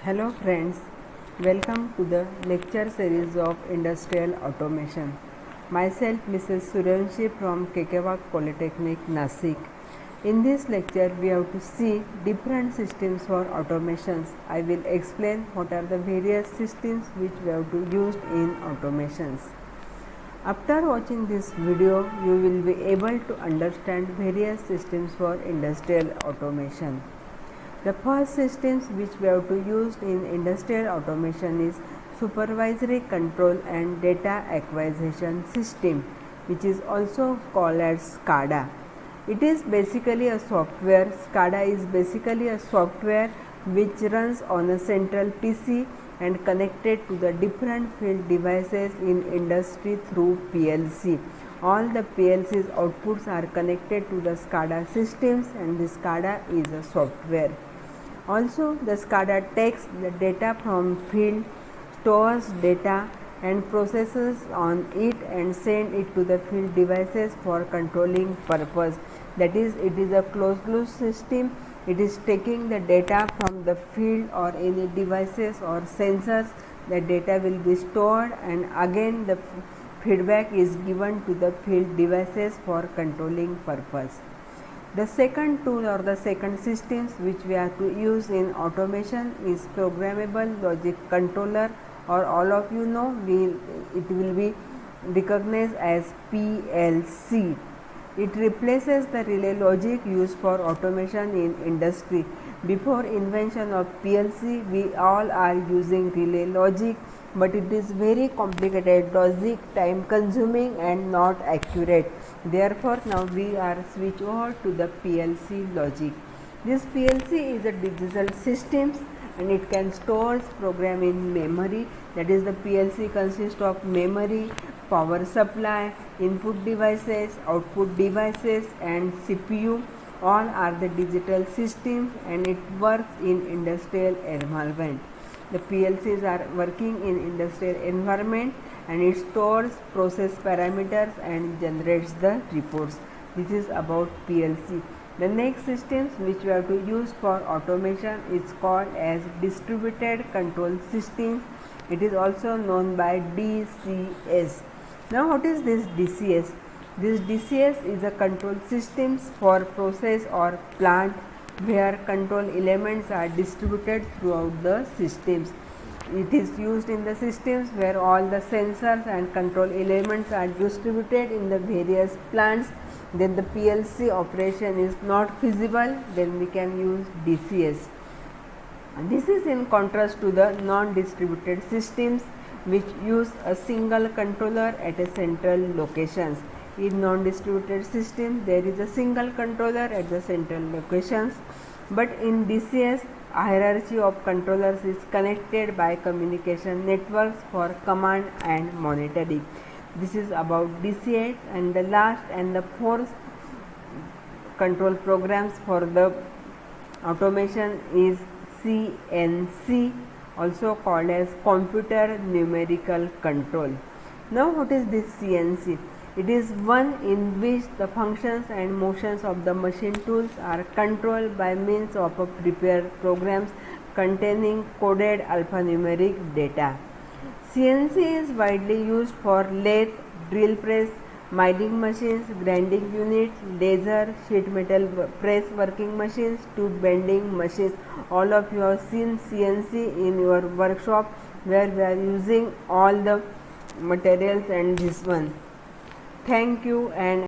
Hello friends, welcome to the lecture series of Industrial Automation. Myself Mrs. Suryanshi from Kekewak Polytechnic, Nasik. In this lecture we have to see different systems for automations. I will explain what are the various systems which we have to use in automations. After watching this video, you will be able to understand various systems for industrial automation. The first systems which we have to use in industrial automation is supervisory control and data acquisition system, which is also called as SCADA. It is basically a software. SCADA is basically a software which runs on a central PC and connected to the different field devices in industry through PLC. All the PLC's outputs are connected to the SCADA systems, and the SCADA is a software. Also, the SCADA takes the data from field, stores data and processes on it and send it to the field devices for controlling purpose. That is, it is a closed loop system. It is taking the data from the field or any devices or sensors. The data will be stored and again the feedback is given to the field devices for controlling purpose. The second tool or the second systems which we have to use in automation is programmable logic controller, or all of you know it will be recognized as PLC. It replaces the relay logic used for automation in industry. Before invention of PLC, we all are using relay logic, but it is very complicated logic, time consuming and not accurate. Therefore, now we are switch over to the PLC logic. This PLC is a digital systems and it can store program in memory. That is, the PLC consists of memory, power supply, input devices, output devices and CPU. All are the digital systems and it works in industrial environment. The PLCs are working in industrial environment and it stores process parameters and generates the reports. This is about PLC. The next systems which we have to use for automation is called as distributed control system. It is also known by DCS. Now what is this DCS? This DCS is a control systems for process or plant where control elements are distributed throughout the systems. It is used in the systems where all the sensors and control elements are distributed in the various plants. Then the PLC operation is not feasible, then we can use DCS. And this is in contrast to the non-distributed systems which use a single controller at a central locations. In non-distributed system, there is a single controller at the central locations, but in DCS, a hierarchy of controllers is connected by communication networks for command and monitoring. This is about DCS, and the last and the fourth control programs for the automation is CNC, also called as computer numerical control. Now what is this CNC? It is one in which the functions and motions of the machine tools are controlled by means of a prepared programs containing coded alphanumeric data. CNC is widely used for lathe, drill press, milling machines, grinding units, laser, sheet metal press working machines, tube bending machines. All of you have seen CNC in your workshop where we are using all the materials and this one. Thank you and